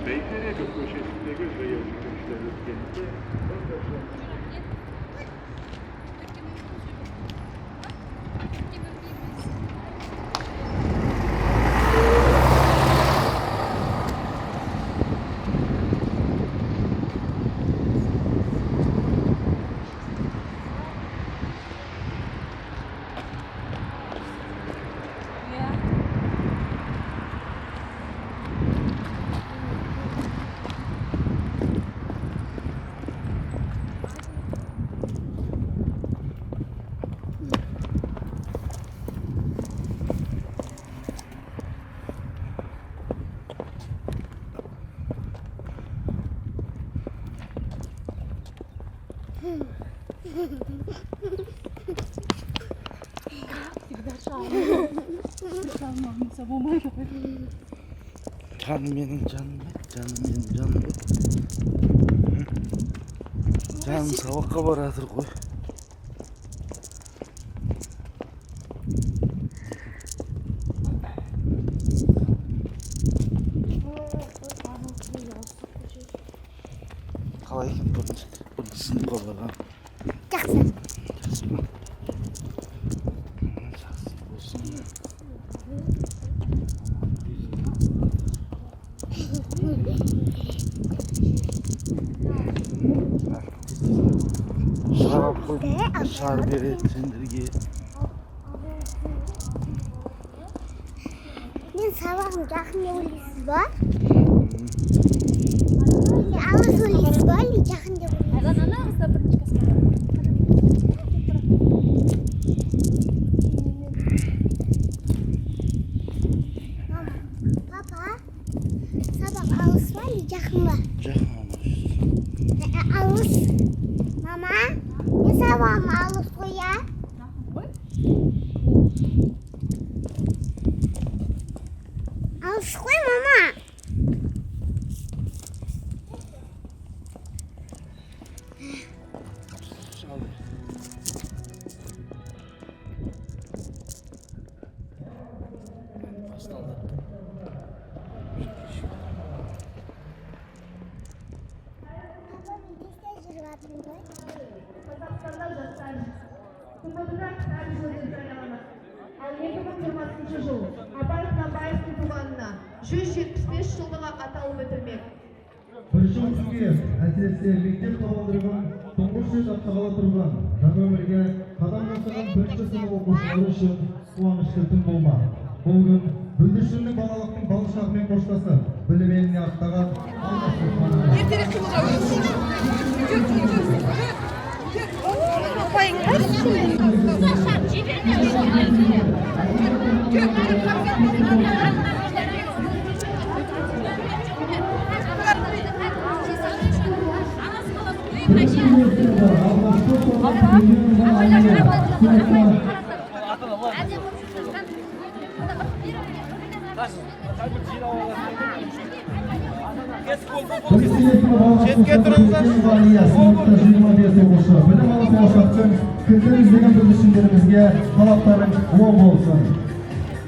Beytereköy köşesindeki Beyaz köşkler ülkemizde Canım benim canım, canım benim canım. Canım sabahka baradır koy. Kalay bunu sınıf koyalım. Жақсы. Şarberi sindirgi. Мен сабағым жақын деп ойлайсыз ба? Или алыс ойлайсыз ба? Или жақын деп ойлайсыз? Мама, папа, сабақ алыс па? Или жақын ба? Жақын. Алыс. Мама, мен сабағым алыс қой, я? Алыс қой, мама. Қазақстанда жастар тмд-да кітап жылы жарияланады. Ал 2020 жыл Абай Құнанбаевтың туғанына 175 жылдығы аталып өтілмек. Бірінші күнге әсіресе мектеп табалдырығын тұңғыш рет аттағалы тұрған жаңа өмірге қадам жасаған бірінші сынып оқушылары үшін қуанышты күн болмақ. Бұл күн бүлдіршіннің балалықтың бал шағымен қоштасып, білім еліне аттаған алғашқы қуанышы. Шетке тұрыңыздар. Білім алып болашақтың күнді іздеген бүлдіршіндерімізге талаптарың оң болсын.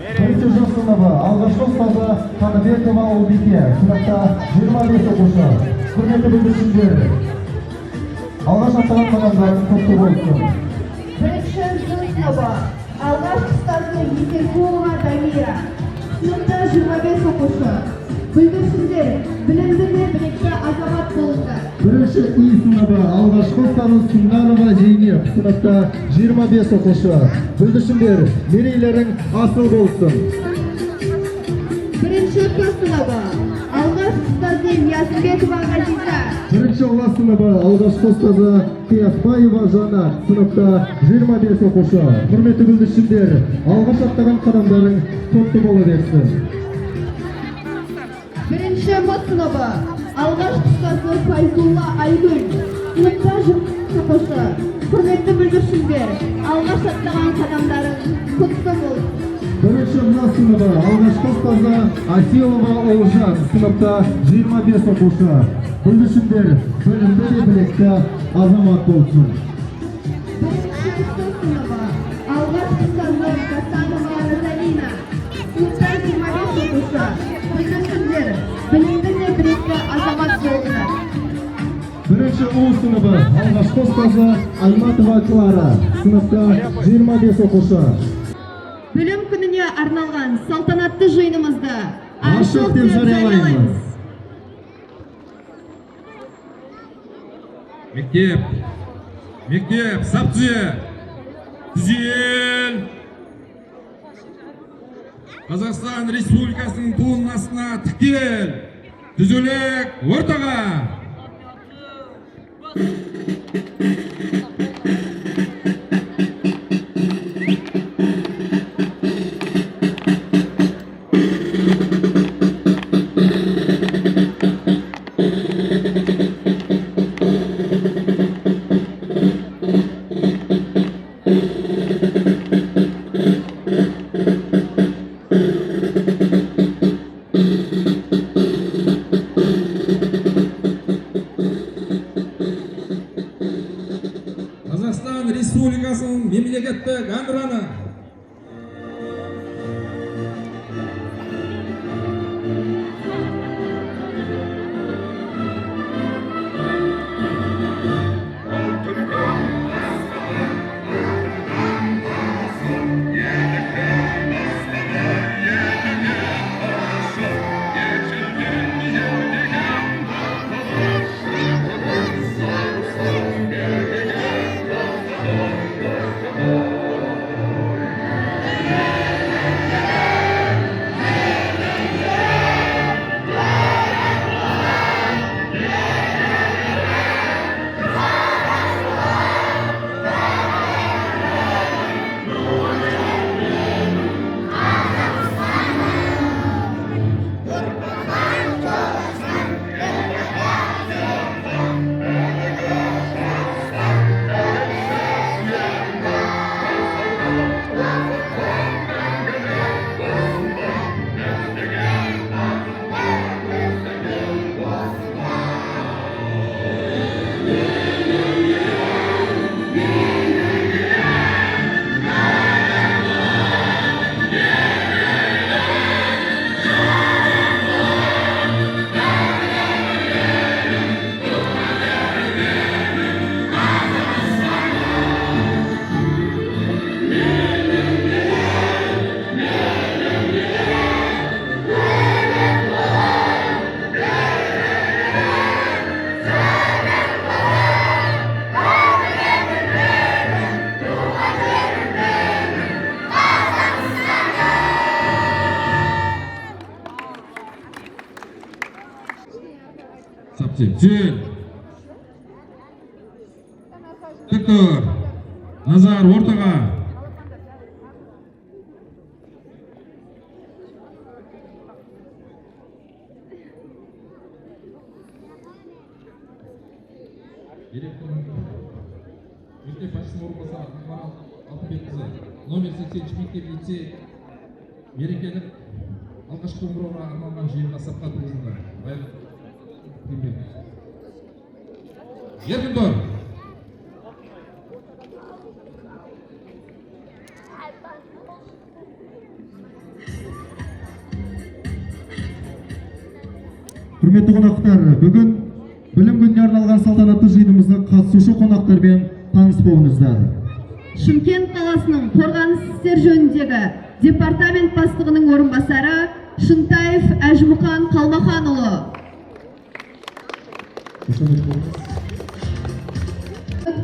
Бірінші жыл сыныбы алғашқы ұстазы Қаныбекова Ұлбике, сыныпта 25 оқушы. Құрметті бүлдіршіндер, алғаш аттаған қадамдарың құтты болсын. Бірінші жыл сыныбы алғаш ұстазы Есекулова Дамира, сыныпта 25 оқушы. Бүлдіршіндер, білімді де білекті азамат болыңдар. Бірінші үй сыныбы алғашқы ұстазы Сұңғанова Зейнеп, сыныпта 25 оқушы. Бүлдіршіндер, мерейлерің асыл болсын. Бірінші П сыныбы алғаш ұстазы Ниязымбетова Ғазиза. Бірінші ұлас сыныбы алғашқы ұстазы Қияқбаева Жанат, сыныпта 25 оқушы. Құрметті бүлдіршіндер, алғаш аттаған қадамдарың құтты бола берсін. Бірінші М сыныбы алғаш ұстазы Файзулла Айгүл, сыныпта 20 оқушы. Құрметті бүлдіршіндер, алғаш аттаған қадамдарың құтты болсын. Бірінші Н сыныбы алғашқы ұстазы Асилова Олжан, сыныпта 25 оқушы. Бүлдіршіндер, білімді де білекті азамат болсын. Бірінші С сыныбы алғаш ұстазы Гасанова Розалина, сыныпта 25 оқушы. Бүлдіршіндер, білімді де білекті суу сыныбы алгачкы устазы Айматова Клара, сыныпта 25 окушу. Білім күніне арналған салтанатты жиынымызды Ашық деп жариялаймыз. Мектеп, сапчы, түзел. Қазақстан Республикасының туының астына тікел, түзелек ортаға. Қазақстан Республикасының мемлекеттік әнұраны. Түзел. Тік тұр. Назар ортаға. Мектеп басшысының орынбасары Ақмарал Алтынбекқызы, номер 80 мектеп лицей мерекелік алғашқы қоңырауға арналған жиынға сапқа тұрғызылды. Еркін тұр. Құрметті қонақтар, бүгін білім күніне арналған салтанатты жиынымызға қатысушы қонақтармен таныс болыңыздар. Шымкент қаласының қорғаныс істер жөніндегі департамент бастығының орынбасары Шынтаев Әжмұқан Қалмаханұлы.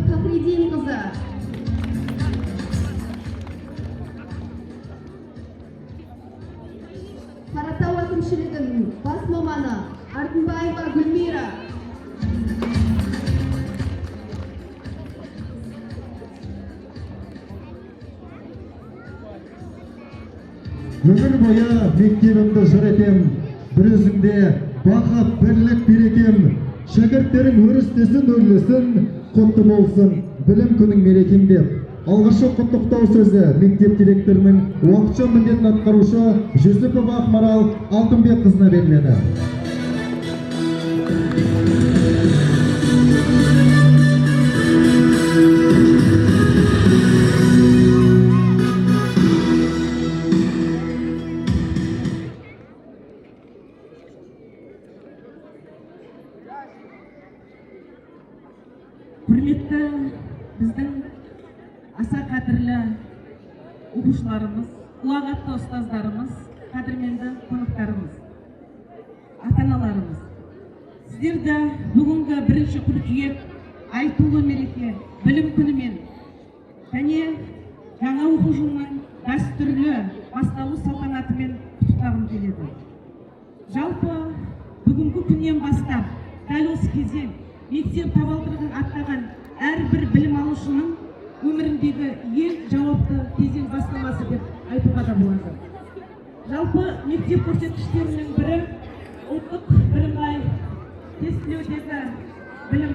Фахридин қызы. Қаратау әкімшілігінің бас маманы Артынбаева Гүлмира. Өмір бойы мектебімді жыр етем, бір өзіңде бақыт бірлік берекем, шәкірттерің өрістесін өрлесін, құтты болсын білім күнің мерекем деп. Алғашқы құттықтау сөзі мектеп директорының уақытша міндетін атқарушы Жүсіпова Ақмарал Алтынбекқызына беріледі. Құрметті біздің аса қадірлі оқушыларымыз, ұлағатты ұстаздарымыз, қадірменді қонақтарымыз, ата-аналарымыз. Сіздерді бүгінгі 1 қыркүйек айтулы мереке білім күнімен және жаңа оқу жылының дәстүрлі басталу салтанатымен құттықтағым келеді. Жалпы бүгінгі күннен бастап дәл осы кезең мектеп табалдырығын аттаған әрбір білім алушының өміріндегі ең жауапты кезең бастамасы деп айтуға да болады. Жалпы мектеп көрсеткіштерінің бірі ұлттық бірыңғай тестілеудегі білім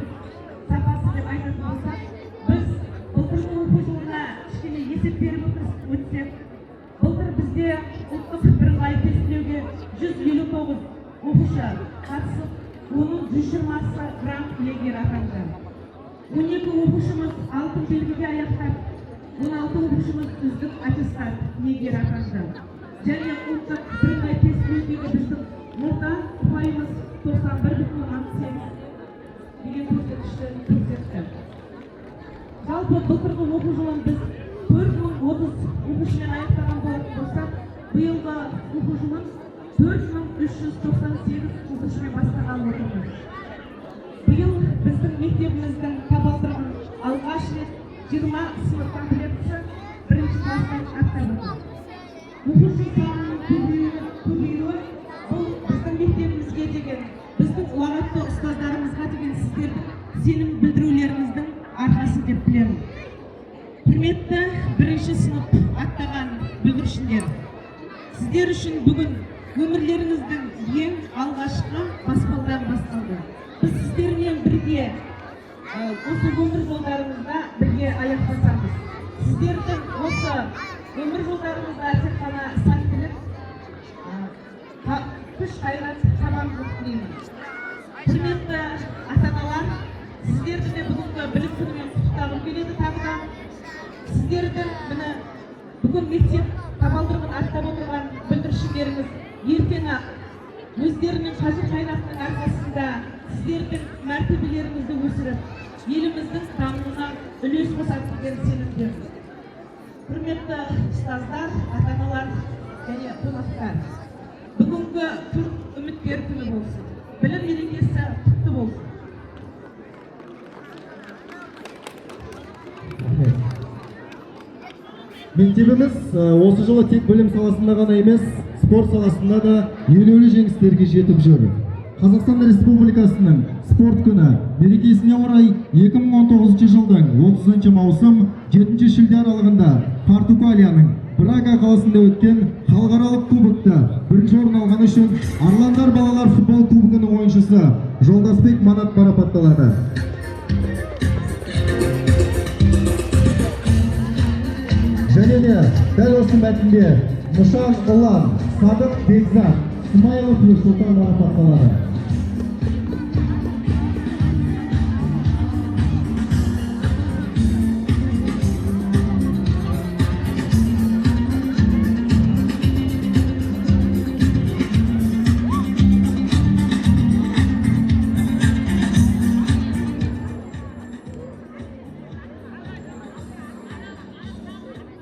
сапасы деп айтатын болсақ, біз былтырғы оқу жылына кішкене есеп беріп өтсек, былтыр бізде ұлттық бірыңғай тестілеуге 159 оқушы қатысып, оның 120-сы грант иегері атанды. 12 оқушымыз алтын белгіге аяқтап, 16 оқушымыз үздік аттестат иегері атанды. Және ұлттық бірыңғай тестілеудегі біздің орта ұпайымыз 91,8 деген көрсеткішті көрсетті. Жалпы былтырғы оқу жылын біз 4030 оқушымен аяқтаған болатын болсақ, биылғы оқу жылын 4398 оқушымен бастаған отырмыз. Биыл біздің мектебіміздің табалдырығын алғаш рет 20 сынып комплектісі 1-ші класстан аттап отыр. Оқушы санының көбеюі бұл біздің мектебімізге деген, біздің ұлағатты ұстаздарымызға деген сіздердің сенім білдірулеріңіздің арқасы деп білемін. Құрметті 1-ші сынып аттаған бүлдіршіндер, сіздер үшін бүгін өмірлеріңіздің ең алғашқы баспалдан басталды. Біз сіздермен бірге осы өмір жолдарыңызда бірге аяқтасамыз. Сіздердің осы өмір жолдарыңызда тек қана сәттілік, күш қайрат табарлық тілеймін. Құрметті ата-аналар, сіздерді де бүгінгі білім күнімен құттықтағым келеді тағы да. Сіздердің бүгін мектеп табалдырығын аттап отырған бүлдіршіндеріңіз ертеңі өздерінің қажыр-қайраттың арқасында сіздердің мәртебелеріңізді өсіріп, еліміздің дамуына үлес қосады деген сенімдемін. Құрметті ұстаздар, ата-аналар және қонақтар, бүгінгі күн үміткер күні болсын. Білім мерекесі құтты болсын. Мектебimiz осы жылы тек білім саласында ғана емес, спорт саласында да елеулі жеңістерге жетіп жүр. Қазақстан Республикасының спорт күні мерекесіне орай 2019 жылдың 30 маусым 7 шілде аралығында Португалияның Брага қаласында өткен халықаралық кубокта 1-ші орын алғаны үшін Арландар балалар футбол кубогының ойыншысы Жолдасбек Манат марапатталады. Және де дәл осы мәтінде Мұшан Ұлан, Садық Бекзат, Смайлов Нұрсұлтан марапатталады.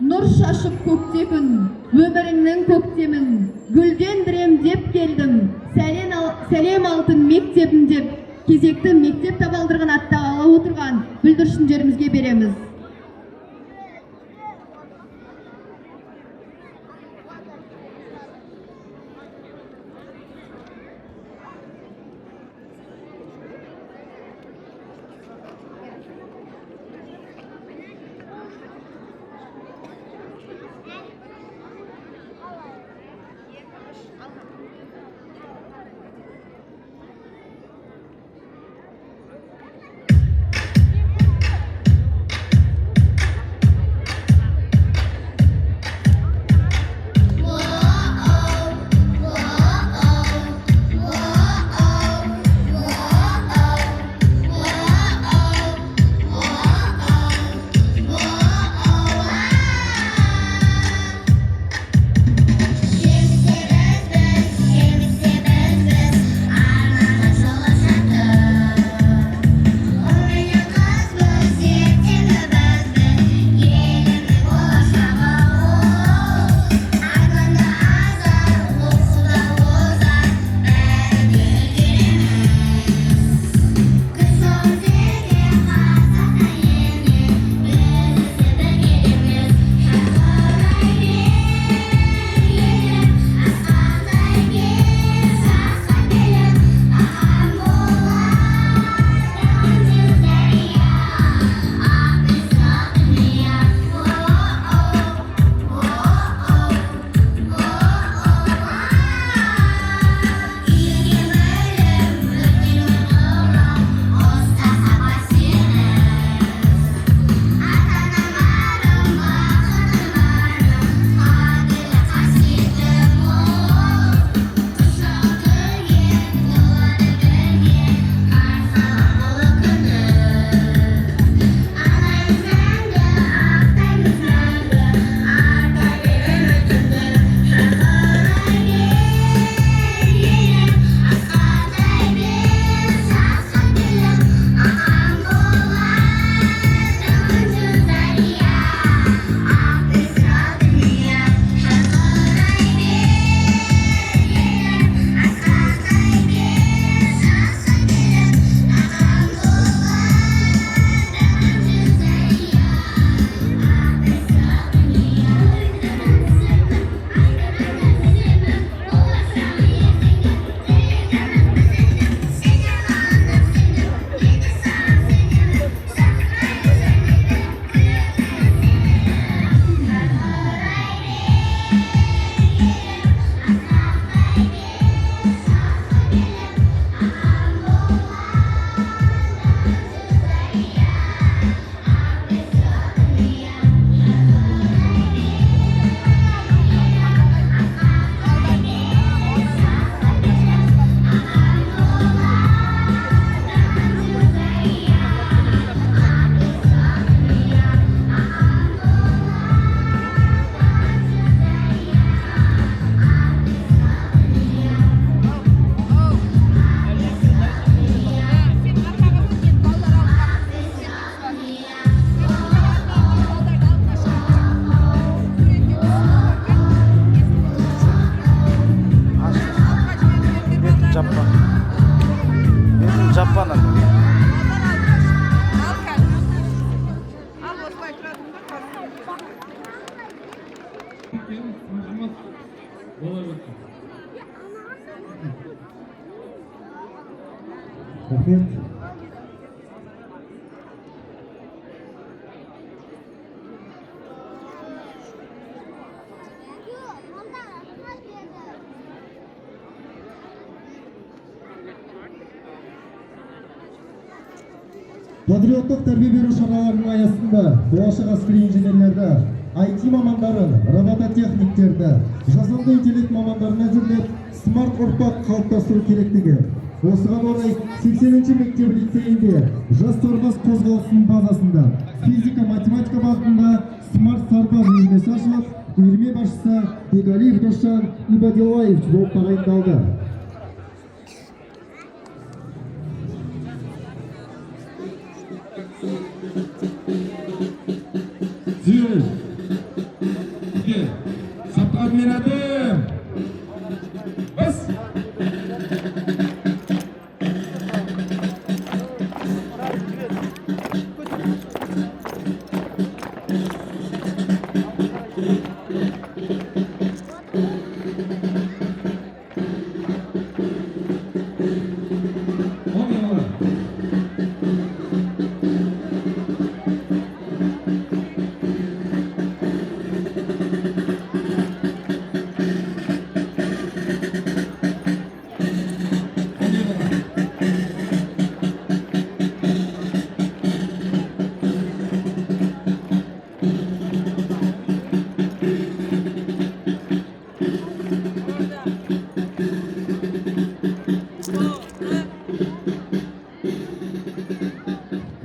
Нұр шашып көкте күн, өміріңнің көктемін, гүлдендірем деп келдім, сәлем алтын мектебім деп, кезекті мектеп табалдырығын аттағалы отырған бүлдіршіндерімізге береміз. Рахмет. Патриоттық тәрбие беру шараларының аясында болашақ әскери инженерлерді, IT мамандарын, робототехниктерді, жасанды интеллект мамандарын әзірлеп, смарт ұрпақ қалыптастыру керектігі. Осыған орай 80-ші мектеп лицейінде жас сарбаз қозғалысының базасында физика-математика бағытында смарт сарбаз үйірмесі ашылып, үйірме басшысы Бегалиев Досжан Ибадилаевич болып тағайындалды. Зил. Сапқа адмиратым. Бас.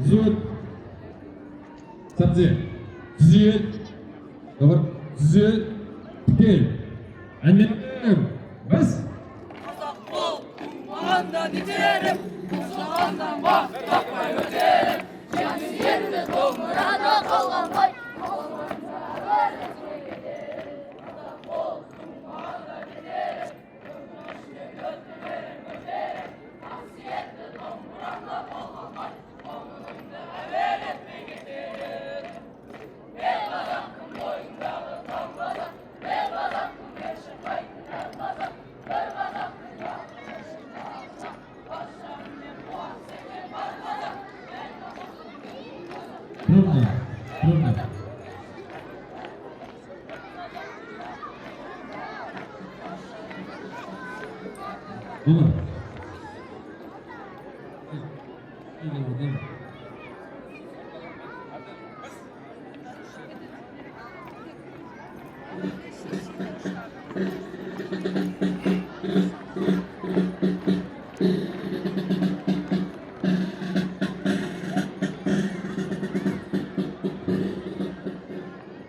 Зуд. Сабзи. Зил. Doğru. Zil. Gel. Annem. Bas. Andan iterim, Mustafa'dan bak, bakmayı öderim. Kendi yerinde doğmurada kalan vay. Трудно. Трудно. Olur.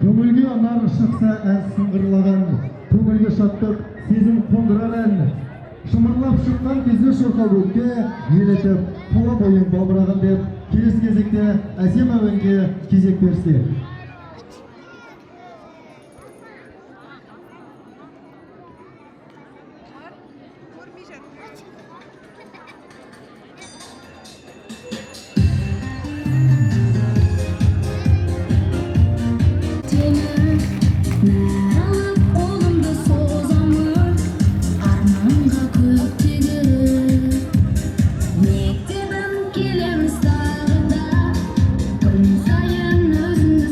Көңілге анар шықса ән сыңғырлаған, көңілге шаттық, сезім қондырар ән. Шымырлап шыққан кезде шырқау көкке, елетіп, тұла бойын балбыраған деп, келесі кезекте әсем әуенге кезек берсе. Қолымды созамын арманға көктегіп, мектебім келеміз тағы да, күн сайын өзіңді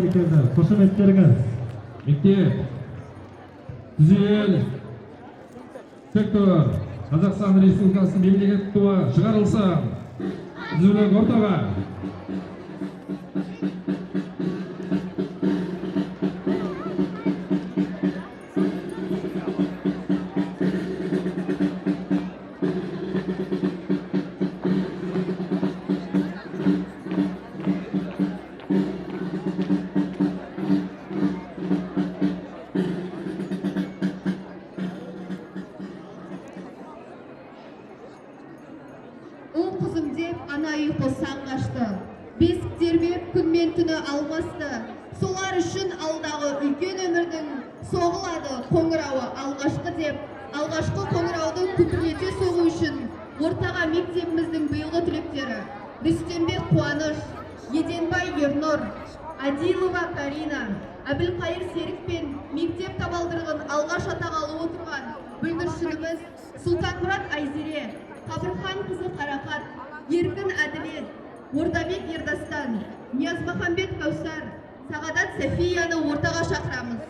элекеңиздер. Кошометтериңиz. Мектеп, түзел, сектор, Қазақстан Республикасы мемлекеттік туы шығарылса, түзелек ортаға. Ұл қызым деп ана ұйқы сан қашты. Бесік тербеп күн мен түні алмасты. Солар үшін алдағы үлкен өмірдің соғылады қоңырауы алғашқы деп. Алғашқы қоңырауды күпірлете соғу үшін ортаға мектебіміздің биылғы түлектері Рүстембек Қуаныш, Еденбай Ернұр, Адилова Карина, Әбілқайыр Серік пен мектеп табалдырығын алғаш атағалы отырған бүлдіршініміз Сұлтанмұрат Айзере, Қабырхан қызы Қарақат, Еркін Әділет, Ордабек Ердастан, Ниязмахамбет Каусар, Сағадат Софияны ортаға шақырамыз.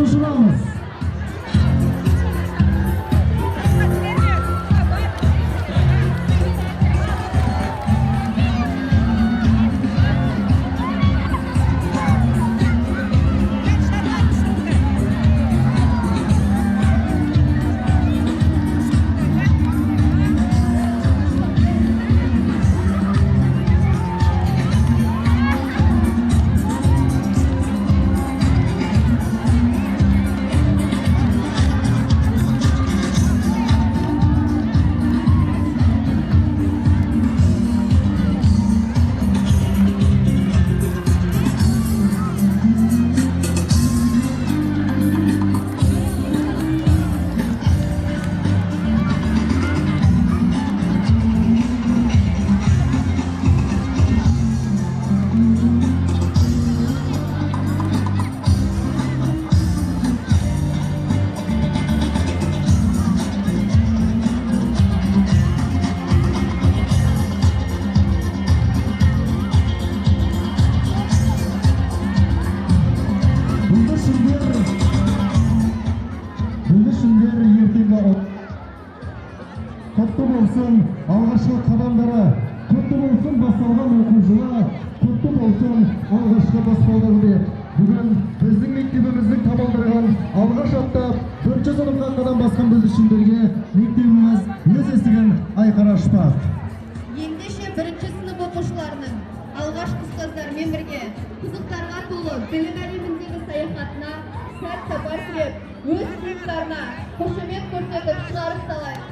ұшырамыз. Бүлдіршіндер ертеңгі құтты болсын алғашқы қадамдары, құтты болсын басталған оқу жылы, құтты болсын алғашқы баспалдағы деп. Бүгін біздің мектебіміздің табалдырығын алғаш аттап, 4 сыныпқа қадам басқан бүлдіршіндерге мектебіміз өз есігін айқара ашпақ. Ендеше 1-ші сынып оқушыларының алғашқы ұстаздармен бірге қызықтарға толы білім әлеміндегі саяхатына сәт сапар тілеп, өз сыныптарына қошемет көрсетіп шығарып салайық.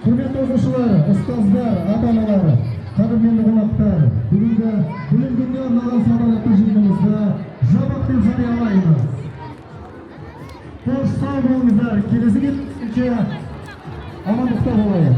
Құрметті оқушылар, ұстаздар, ата-аналар, қадірменді қонақтар, бүгінгі білім күніне арналған салтанатты жиынымызды жабық деп жариялаймыз. Қош сау болыңыздар, келесі кездескенше амандықта болайық.